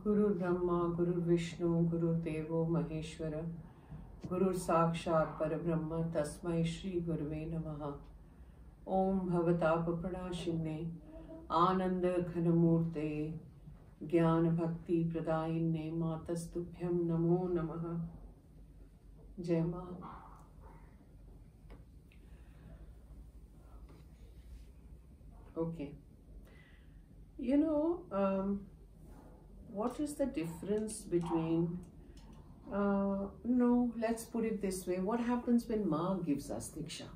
Guru Brahma, Guru Vishnu, Guru Devo Maheshwara, Guru Sakshat Parabrahma, Tasmai Shri Guruve Namaha. Om Bhavatapa Pranashine, Ananda Ghanamurte, Jnana Bhakti Pradayine, Matastubhyam Namo Namaha. Jai Ma. Okay. You know, what is the difference between, no, let's put it this way. What happens when Ma gives us Diksha?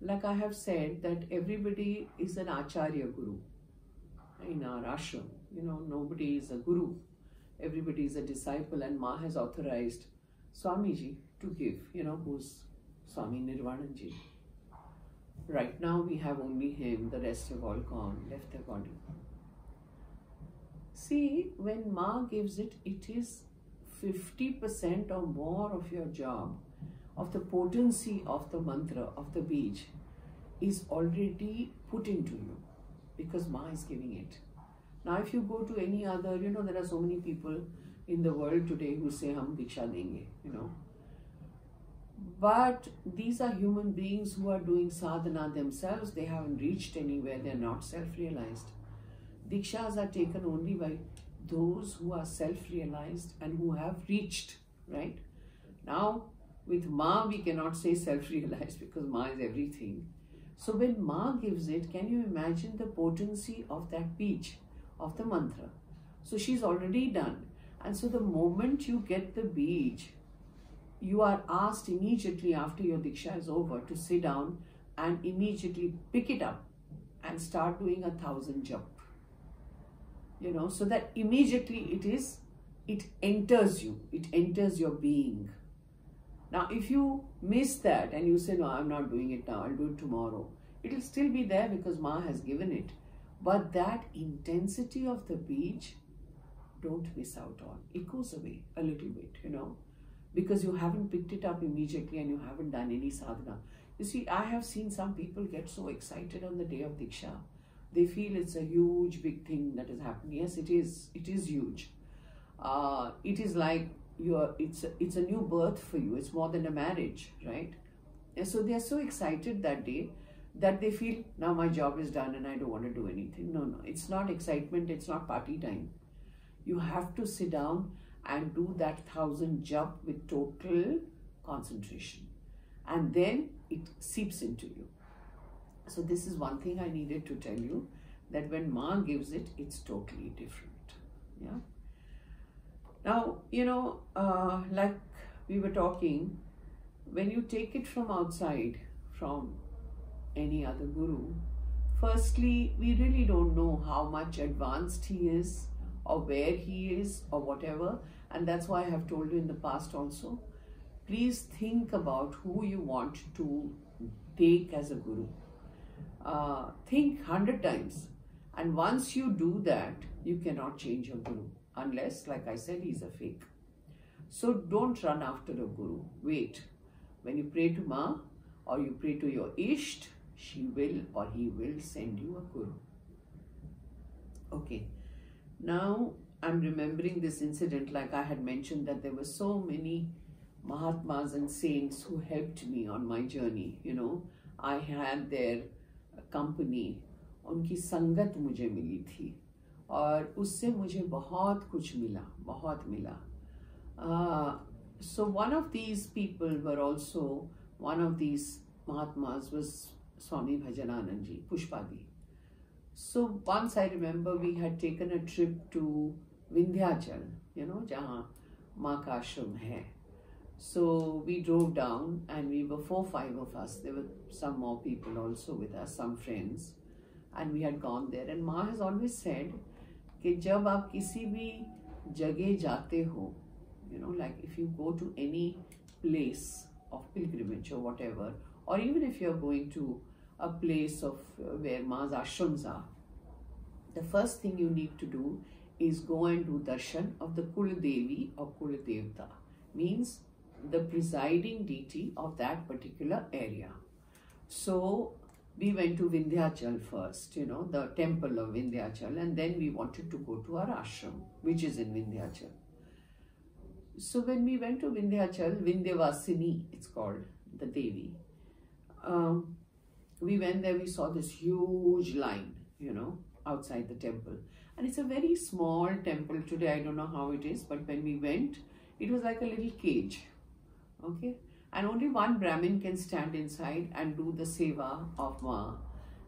Like I have said that everybody is an Acharya Guru in our ashram. You know, nobody is a Guru. Everybody is a disciple, and Ma has authorized Swamiji to give, you know, who's Swami Nirvananji. Right now we have only him, the rest have all gone, left their body. See, when Ma gives it, it is 50% or more of your job, of the potency of the mantra, of the beej, is already put into you because Ma is giving it. Now, if you go to any other, you know, there are so many people in the world today who say, Hum Diksha denge, you know. But these are human beings who are doing sadhana themselves. They haven't reached anywhere. They are not self-realized. Dikshas are taken only by those who are self-realized and who have reached, right? Now, with Ma, we cannot say self-realized because Ma is everything. So when Ma gives it, can you imagine the potency of that beej, of the mantra? So she's already done. And so the moment you get the beej, you are asked immediately after your Diksha is over to sit down and immediately pick it up and start doing 1,000 jap. You know, so that immediately it enters you, it enters your being. Now, if you miss that and you say, no, I'm not doing it now, I'll do it tomorrow, it will still be there because Ma has given it. But that intensity of the beej, don't miss out on. It goes away a little bit, you know, because you haven't picked it up immediately and you haven't done any sadhana. You see, I have seen some people get so excited on the day of Diksha. They feel it's a huge, big thing that is happening. Yes, it is. It is huge. It is like it's a new birth for you. It's more than a marriage, right? And so they are so excited that day that they feel, now my job is done and I don't want to do anything. No, no, it's not excitement. It's not party time. You have to sit down and do that 1,000 jap with total concentration. And then it seeps into you. So this is one thing I needed to tell you, that when Ma gives it, it's totally different. Yeah. Now, you know, like we were talking, when you take it from outside, from any other guru, firstly, we really don't know how much advanced he is or where he is or whatever. And that's why I have told you in the past also, please think about who you want to take as a guru. Think 100 times, and once you do that, you cannot change your guru unless, like I said, he's a fake. So don't run after a guru. Wait. When you pray to Ma or you pray to your Isht, she will or he will send you a guru. Okay. Now I'm remembering this incident, like I had mentioned that there were so many Mahatmas and saints who helped me on my journey. You know, I had their company, उनकी संगत मुझे मिली थी और उससे मुझे बहुत कुछ मिला, बहुत मिला. So one of these people were also, one of these Mahatmas was Swami Bhajananandji, Pushpadi. So once I remember we had taken a trip to Vindhyachal, you know, जहाँ माँ का आश्रम है. So we drove down and we were 4-5 of us. There were some more people also with us, some friends. And we had gone there. And Ma has always said कि जब आप किसी भी जगह जाते हो, you know, like if you go to any place of pilgrimage or whatever, or even if you're going to a place of where Ma's ashrams are, the first thing you need to do is go and do darshan of the Kul Devi or Kul Devta. Means the presiding deity of that particular area. So we went to Vindhyachal first, you know, the temple of Vindhyachal, and then we wanted to go to our ashram, which is in Vindhyachal. So when we went to Vindhyachal, Vindhyavasini, it's called, the Devi, we went there, we saw this huge line, you know, outside the temple. And it's a very small temple today, I don't know how it is, but when we went, it was like a little cage, okay? And only one Brahmin can stand inside and do the seva of Ma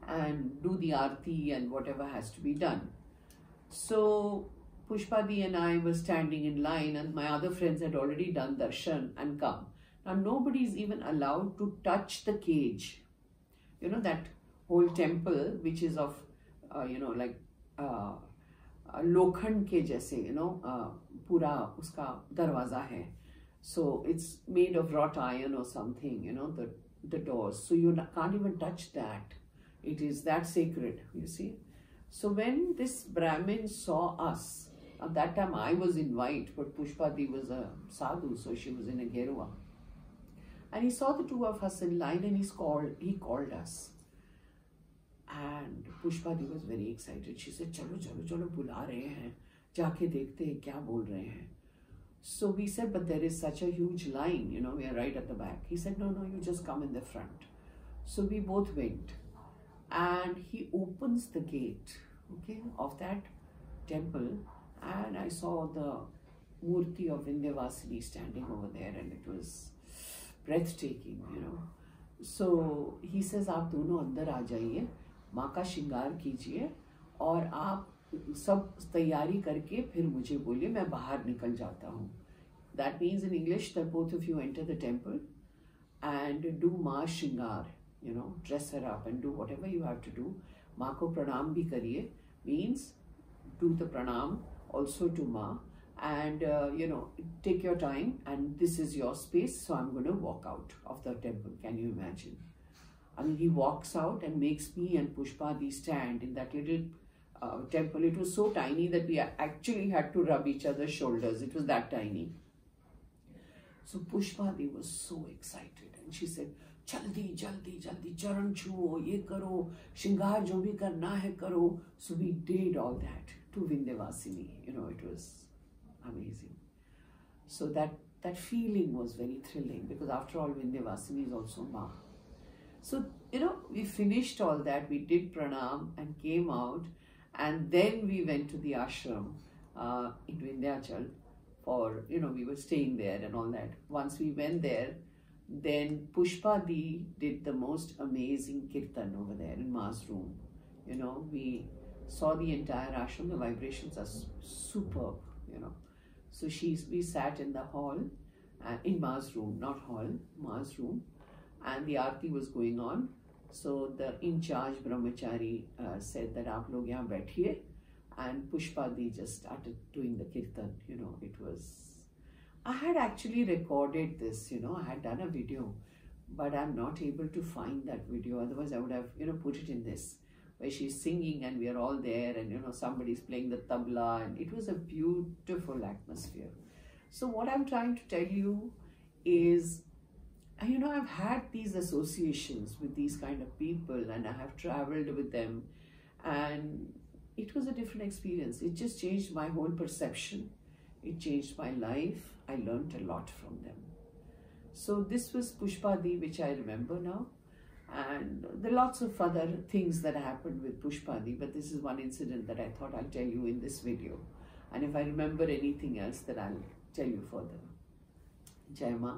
and do the arti and whatever has to be done. So Pushpadi and I were standing in line, and my other friends had already done darshan and come. Now nobody is even allowed to touch the cage. You know, that whole temple, which is of, you know, like lokhand ke jaise, you know, pura uska darwaza hai. So it's made of wrought iron or something, you know, the doors. So you can't even touch that. It is that sacred, you see. So when this Brahmin saw us, at that time I was in white, but Pushpadi was a sadhu, so she was in a gerua. And he saw the two of us in line, and he called us. And Pushpadi was very excited. She said, "Chalo, chalo, chalo, bula rahe hain. Jaake dekhte hain, kya bol rahe hain." So we said, "But there is such a huge line, you know, we are right at the back." He said, "No, no, you just come in the front." So we both went. And he opens the gate, okay, of that temple. And I saw the Murti of Vindhyavasini standing over there, and it was breathtaking, you know. So he says, "आप दोनों अंदर आ जाइए, माँ का श्रृंगार कीजिए, और आप सब तैयारी करके फिर मुझे बोलिए, मैं बाहर निकल जाता हूँ." That means in English that both of you enter the temple and do माँ श्रृंगार, you know, dress her up and do whatever you have to do. माँ को प्रणाम भी करिए, means do the pranam also to Ma, and you know, take your time, and this is your space, so I'm going to walk out of the temple. Can you imagine? I mean, he walks out and makes me and Pushpadi stand in that little temple. It was so tiny that we actually had to rub each other's shoulders. It was that tiny. So Pushpadi was so excited, and she said, "Jaldi, jaldi, jaldi, charan chuo, ye karo, shingar jo bhi karna hai karo." So we did all that to Vindhyavasini. You know, it was amazing. So that feeling was very thrilling, because after all, Vindhyavasini is also Ma. So, you know, we finished all that, we did pranam and came out, and then we went to the ashram in Vindhyachal for, you know, we were staying there and all that. Once we went there, then Pushpadi did the most amazing kirtan over there in Ma's room. You know, we saw the entire ashram, the vibrations are superb, you know. So we sat in the hall, in Ma's room, not hall, Ma's room, and the aarti was going on. So the in-charge brahmachari said that aap log yahan baithiye, and Pushpadi just started doing the kirtan. You know, it was, I had actually recorded this, you know, I had done a video, but I'm not able to find that video. Otherwise I would have, you know, put it in this, where she's singing and we are all there, and, you know, somebody's playing the tabla, and it was a beautiful atmosphere. So what I'm trying to tell you is, you know, I've had these associations with these kind of people, and I have traveled with them, and it was a different experience. It just changed my whole perception. It changed my life. I learned a lot from them. So this was Pushpadi, which I remember now. And there are lots of other things that happened with Pushpadi, but this is one incident that I thought I'll tell you in this video. And if I remember anything else, then I'll tell you further. Jai Ma.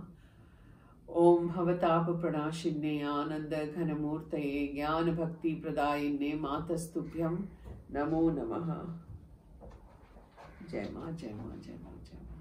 Om Bhavatap Pranashinne Ananda Ghanamurtaye Jnana Bhakti Pradayinne Matastubhyam Namo Namaha. Jai Ma, Jai Ma, Jai Ma, Jai Ma.